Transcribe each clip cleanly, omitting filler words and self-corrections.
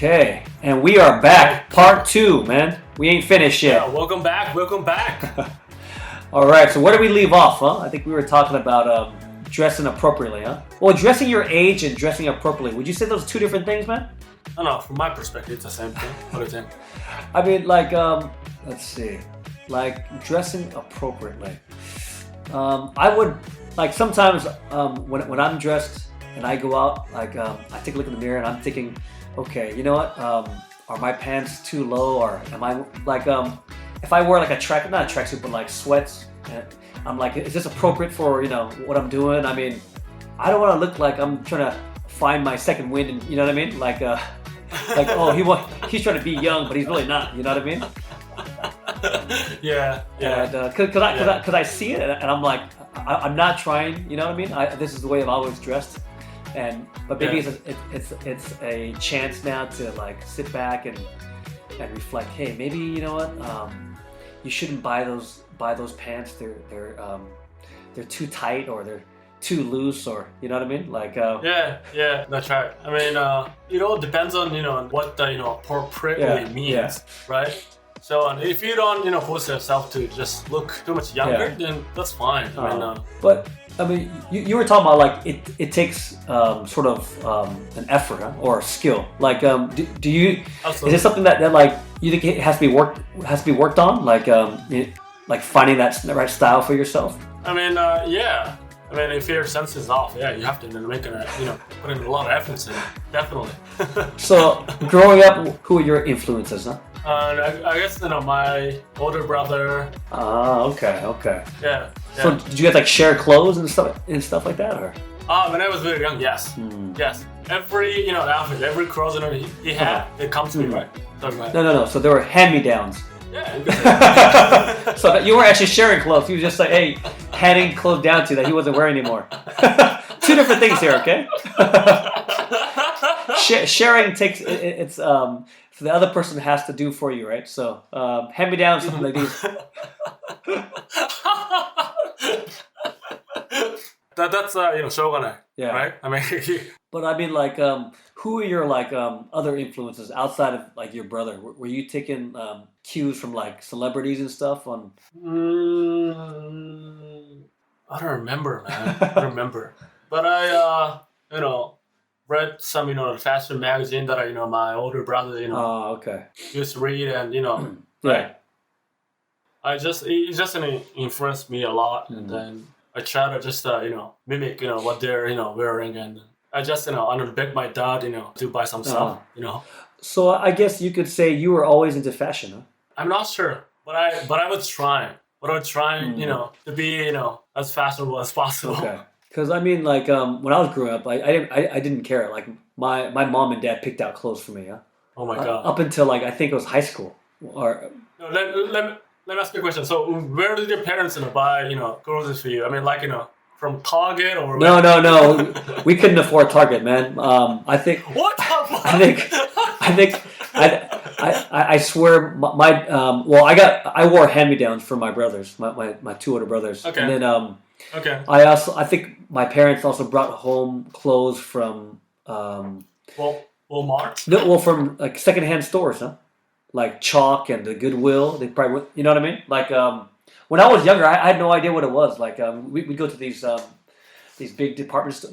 Okay, and we are back. Part 2, man. We ain't finished yet. Yeah, welcome back. All right, so where did we leave off, huh? I think we were talking about dressing appropriately, huh? Well, dressing your age and dressing appropriately. Would you say those are two different things, man? I don't know. From my perspective, it's the same thing. What do you think? I mean, let's see. Like, dressing appropriately. I would, like, sometimes when I'm dressed and I go out, like, I take a look in the mirror and I'm thinking, okay, you know what? Are my pants too low, or am I, like, if I wear like not a tracksuit, but like sweats, I'm like, is this appropriate for, you know, what I'm doing? I mean, I don't want to look like I'm trying to find my second wind, and you know what I mean? Like, he's trying to be young, but he's really not. You know what I mean? Yeah. Cause I see it, and I'm like, I'm not trying. You know what I mean? This is the way I've always dressed, but maybe it's a chance now to like sit back and reflect. Hey, maybe you know what? You shouldn't buy those pants. They're too tight, or they're too loose, or you know what I mean? Like yeah, that's right. I mean, it all depends on what the appropriately means, right? So if you don't force yourself to just look too much younger, then that's fine. But I mean, you were talking about like it takes sort of an effort, huh? Or skill. Like, do you? Absolutely. Is it something that like you think it has to be worked on? Like like finding that right style for yourself. I mean, yeah. I mean, if your sense is off, yeah, you have to make put in a lot of efforts in it, definitely. So, growing up, who are your influences, huh? I guess my older brother. Okay. Yeah. So, did you guys like share clothes and stuff like that, or? When I was very young, yes. Yes. Every outfit, every clothes he had, it comes to me, right? No. So there were hand-me-downs. Yeah. So you weren't actually sharing clothes. You were just like, hey, handing clothes down to that he wasn't wearing anymore. Two different things here, okay? Sharing takes it's so the other person has to do for you, right? So hand me down something like these. That's shogunai. Yeah. Right. I mean. But I mean, like, who are your like other influences outside of like your brother? Were you taking cues from like celebrities and stuff on? I don't remember, man. I don't remember. But I read some the fashion magazine that my older brother used to read, and right. It just influenced me a lot, and then I try to just mimic what they're wearing, and I just beg my dad to buy some stuff. So I guess you could say you were always into fashion, huh? I'm not sure, but I was trying. But I was trying to be as fashionable as possible. Okay. Because I mean, like when I was growing up, I didn't care. Like my mom and dad picked out clothes for me. Huh? Oh my god! Up until like I think it was high school. Or let me ask you a question. So where did your parents buy clothes for you? I mean, like from Target or? No. We couldn't afford Target, man. I think. What? I think. I swear I wore hand-me-downs for my brothers, my two older brothers. Okay. And then okay. I think my parents also brought home clothes from Walmart? No, well, from like secondhand stores, huh? Like Chalk and the Goodwill. They probably went, you know what I mean? Like when I was younger, I had no idea what it was. Like we'd go to these big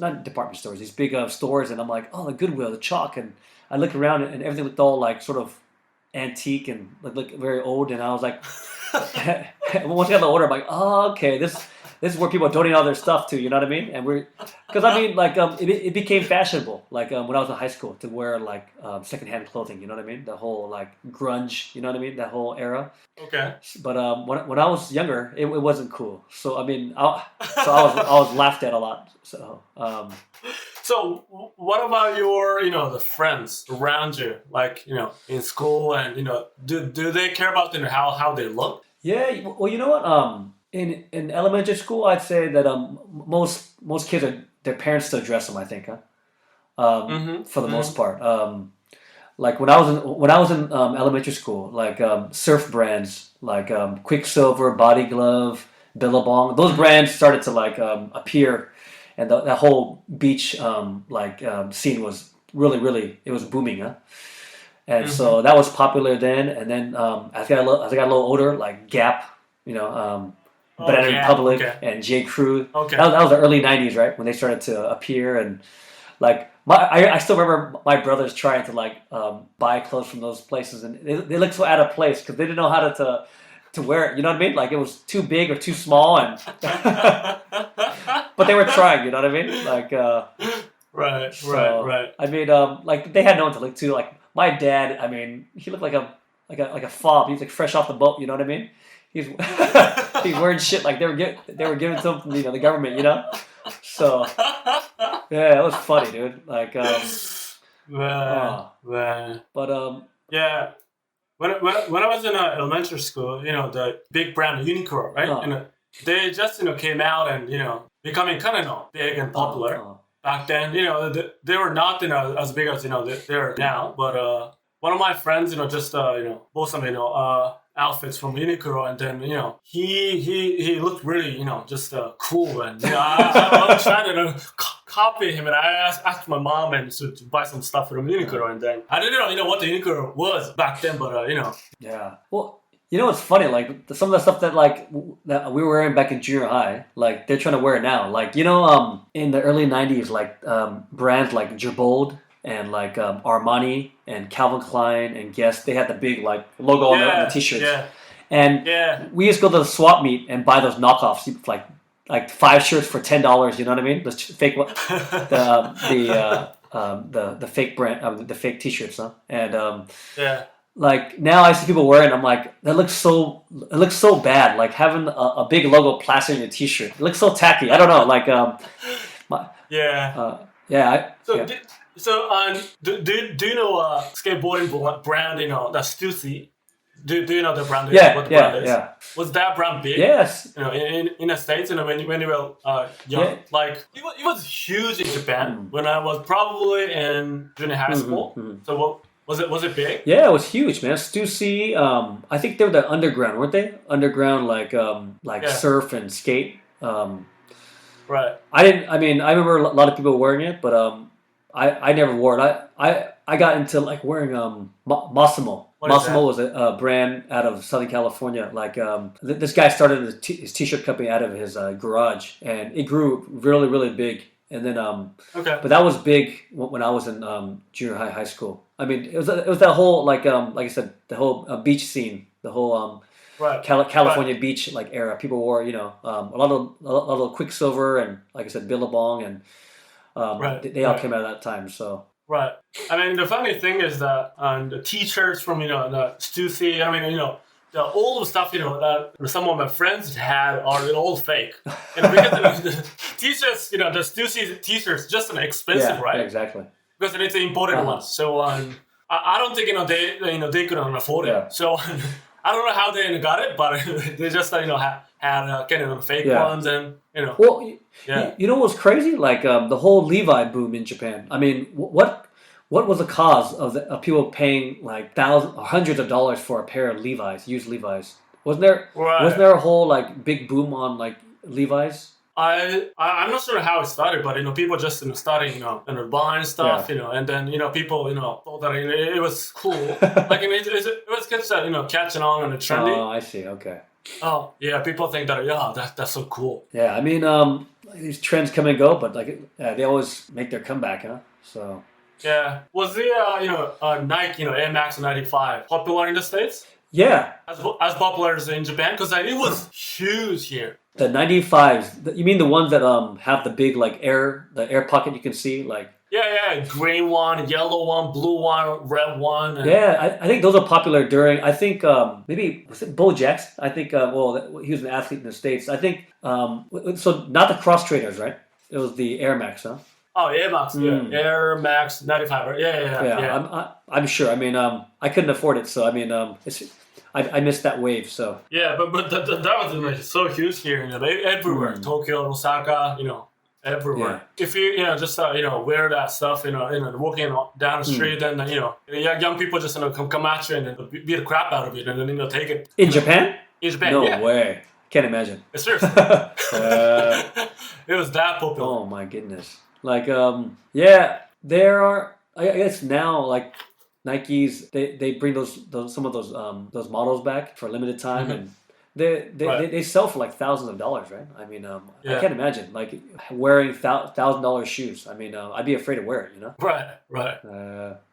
not department stores, these big stores, and I'm like, oh, the Goodwill, the Chalk, and I look around and everything looked all like sort of antique and looked very old, and I was like, once I got the order, I'm like, oh, okay, this is where people donate all their stuff to, you know what I mean? And because I mean, like, it became fashionable, like when I was in high school, to wear like secondhand clothing, you know what I mean? The whole like grunge, you know what I mean? That whole era. Okay. But when I was younger, it wasn't cool. So I mean, I was laughed at a lot. So. So what about your the friends around you, like in school, and do they care about how they look? Yeah. Well, you know what? In elementary school, I'd say that most kids their parents still dress them. I think, for the most part. Like when I was in elementary school, like surf brands like Quicksilver, Body Glove, Billabong, those brands started to like appear, and that whole beach scene was really it was booming. And so that was popular then. And then as I got a little older, like Gap, Banana Republic and J. Crew. Okay. That was the early 90s, right? When they started to appear. And like, I still remember my brothers trying to like buy clothes from those places. And they looked so out of place because they didn't know how to wear it. You know what I mean? Like it was too big or too small. And but they were trying, you know what I mean? Like, right. I mean, like they had no one to look to. Like my dad, I mean, he looked like a fob. He was like fresh off the boat. You know what I mean? He's wearing shit like they were giving to him from the government. You know? So yeah, it was funny, dude. Like man. But yeah. When I was in elementary school, the big brand Uniqlo, right? They just came out and becoming kind of big and popular. Back then, they were not as big as they are now. But one of my friends, just bought some outfits from Uniqlo, and then he looked really just cool, and I was trying to copy him, and I asked my mom and to buy some stuff from Uniqlo, and then I didn't know what the Uniqlo was back then, but yeah. Well, it's funny, like some of the stuff that we were wearing back in junior high, like they're trying to wear it now. Like in the early 90s, like brands like Gerbold and like Armani and Calvin Klein and Guess, they had the big like logo on the t-shirts. Yeah. And we used to go to the swap meet and buy those knockoffs, like 5 shirts for $10. You know what I mean? The fake the fake brand, the fake t-shirts, huh? And like now I see people wearing it, I'm like, it looks so bad. Like having a big logo plastered in your t-shirt. It looks so tacky. I don't know. Like do you know skateboarding brand? That's Stussy. Do you know the brand? What the brand is? Yeah. Was that brand big? Yes. In the States, when you were young, like it was huge in Japan when I was probably in junior high school. So what? Was it big? Yeah, it was huge, man. Stussy, I think they were the underground, weren't they? Underground, surf and skate. Right. I remember a lot of people wearing it, but I never wore it. I got into like wearing Massimo. Massimo was a brand out of Southern California. Like this guy started his t-shirt company out of his garage, and it grew really, really big. And then but that was big when I was in junior high school. I mean, it was that whole like I said, the whole beach scene, the whole California beach like era. People wore a lot of Quicksilver and like I said, Billabong, and they all came out at that time. So right. I mean, the funny thing is that the t-shirts from the Stussy. I mean, the old stuff that some of my friends had are all fake. And because the t-shirts, the Stussy t-shirts just expensive, right? Yeah, exactly. Because it's an imported one. So I don't think they couldn't afford it. So I don't know how they got it, but they just had kind of fake ones, and Well, you know what's crazy? Like the whole Levi boom in Japan. I mean, what was the cause of people paying like thousands or hundreds of dollars for a pair of Levi's, used Levi's? Wasn't there a whole like big boom on like Levi's? I'm not sure how it started, but people just starting buying stuff, and then people thought that it was cool, like it was catching on and trendy. Oh, I see. Okay. Oh yeah, people think that that's so cool. Yeah, I mean these trends come and go, but like they always make their comeback, huh? So. Yeah, was the Nike Air Max 95 popular in the States? Yeah, as popular as in Japan, because it was huge here. The 95s. You mean the ones that have the big like the air pocket you can see like? Yeah, green one, yellow one, blue one, red one. Yeah, I think those are popular during. I think maybe was it Bo Jackson? I think he was an athlete in the States. I think so not the cross trainers, right? It was the Air Max, huh? Oh, Air Max, Air Max 95, right? Yeah. I'm sure. I mean, I couldn't afford it, so I mean, I missed that wave. So yeah, but that was so huge here. Everywhere, Tokyo, Osaka, everywhere. Yeah. If you just wear that stuff, walking down the street, then young people just come at you and beat the crap out of you, and then take it. In Japan? In Japan, no way. Can't imagine. Seriously. It was that popular. Oh my goodness. Like, there are, I guess now, like, Nikes, they bring some of those models back for a limited time, and they sell for like thousands of dollars, right? I mean, I can't imagine like wearing $1,000 shoes. I mean, I'd be afraid to wear it, you know?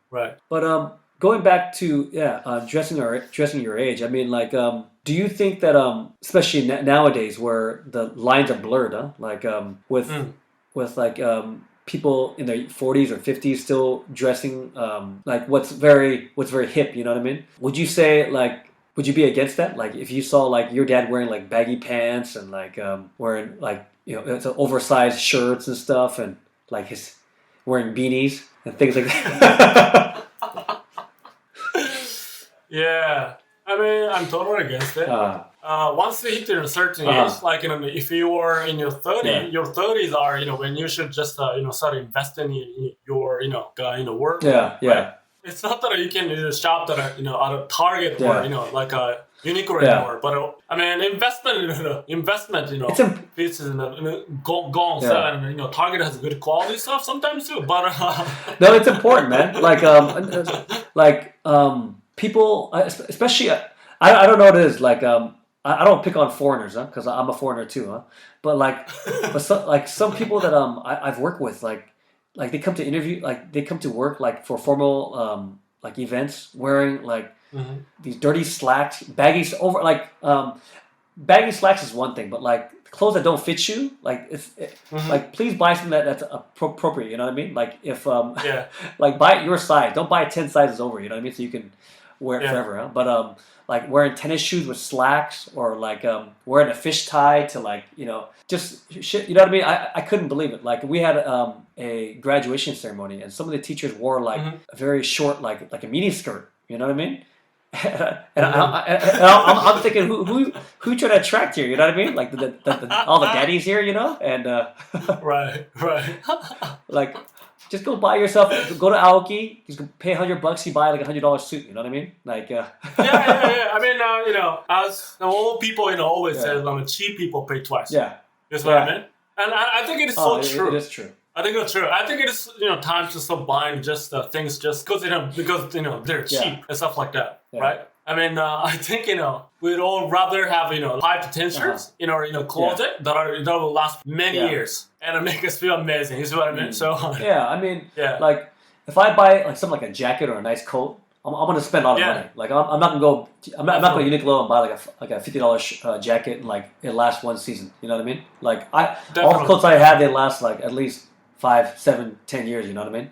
Right. But going back to dressing your age. I mean, like, do you think that especially nowadays where the lines are blurred, like with like people in their 40s or 50s still dressing like what's very hip, you know what I mean? Would you say like, would you be against that? Like if you saw like your dad wearing like baggy pants and like wearing like, you know, it's oversized shirts and stuff, and like his wearing beanies and things like that. Yeah, I mean, I'm totally against it. Once you hit a certain age, like, you know, if you were in your 30s, your 30s are, you know, when you should just, you know, start investing in your, you know, work. Right? It's not that you can shop at, you know, at a Target or, you know, like a Uniqlo anymore. But, I mean, investment, you know, this is gone. So, and, you know, Target has good quality stuff sometimes too. But no, it's important, man. Like, people, especially, I don't know what it is. Like, I don't pick on foreigners, because I'm a foreigner too, But like, some people that I've worked with, like they come to interview, like they come to work like for formal like events wearing like these dirty slacks, baggy over like baggy slacks is one thing, but like clothes that don't fit you, like like please buy something that's appropriate. You know what I mean? Like if like buy it your size, don't buy 10 sizes over. You know what I mean? So you can wear it forever. But like wearing tennis shoes with slacks, or like wearing a fish tie to like, you know, just shit. You know what I mean? I couldn't believe it. Like we had a graduation ceremony, and some of the teachers wore like a very short, like a mini skirt. You know what I mean? And I'm thinking, who trying to attract here? You know what I mean? Like all the daddies here, you know? And right. Like, just go buy yourself. Go to Aoki. Just pay $100. You buy like $100 suit. You know what I mean? Like yeah. I mean, you know, as old people, you know, always say, cheap people pay twice. Yeah, that's what I mean. And I think it is so true. It is true. I think it's true. I think it is, you know, time to stop buying just things just because you know they're cheap and stuff like that, right? I mean, I think, you know, we'd all rather have, you know, high potentials in our, you know, closet that will last many years and make us feel amazing. You see what I mean? So I mean, like if I buy like something like a jacket or a nice coat, I'm gonna spend a lot of money. Like I'm not gonna go to Uniqlo and buy like a $50 jacket and like it lasts one season. You know what I mean? Like all the clothes I have, they last like at least 5, 7, 10 years. You know what I mean?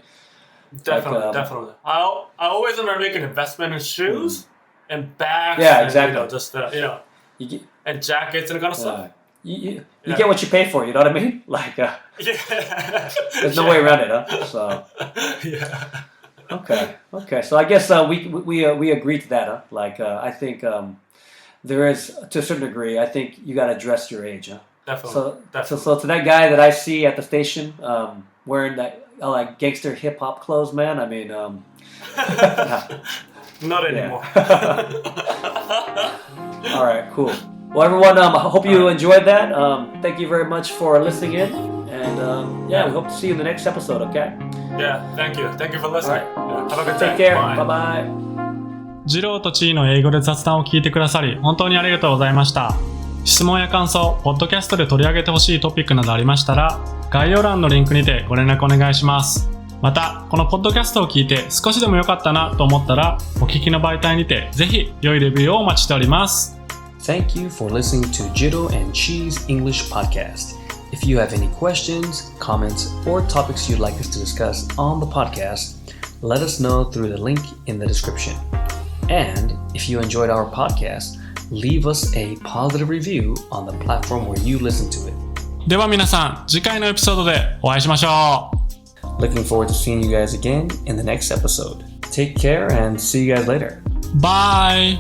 Definitely. I always want to make an investment in shoes and bags. Yeah, exactly. And, you know, just you know, and jackets and kind of stuff. You get what you pay for. You know what I mean? Like there's no way around it, So okay. So I guess we agree to that, Like I think there is, to a certain degree, I think you got to address your age, Definitely. So to that guy that I see at the station wearing that like gangster hip hop clothes, man. I mean, not anymore. All right, cool. Well, everyone, I hope you enjoyed that. Thank you very much for listening in, and we hope to see you in the next episode. Okay? Yeah, thank you. Thank you for listening. Right. Have a good day. Take care. Bye bye. ジローとチーの英語で雑談を聞いてくださり本当にありがとうございました。質問や感想、ポッドキャストで取り上げてほしいトピックなどありましたら、概要欄のリンクにてご連絡お願いします。また、このポッドキャストを聞いて少しでも良かったなと思ったら、お聞きの媒体にてぜひ良いレビューをお待ちしております。Thank you for listening to JIRO and CHI's English podcast. If you have any questions, comments, or topics you'd like us to discuss on the podcast, let us know through the link in the description. And if you enjoyed our podcast, leave us a positive review on the platform where you listen to it. では皆さん、次回のエピソードでお会いしましょう。Looking forward to seeing you guys again in the next episode. Take care and see you guys later. Bye!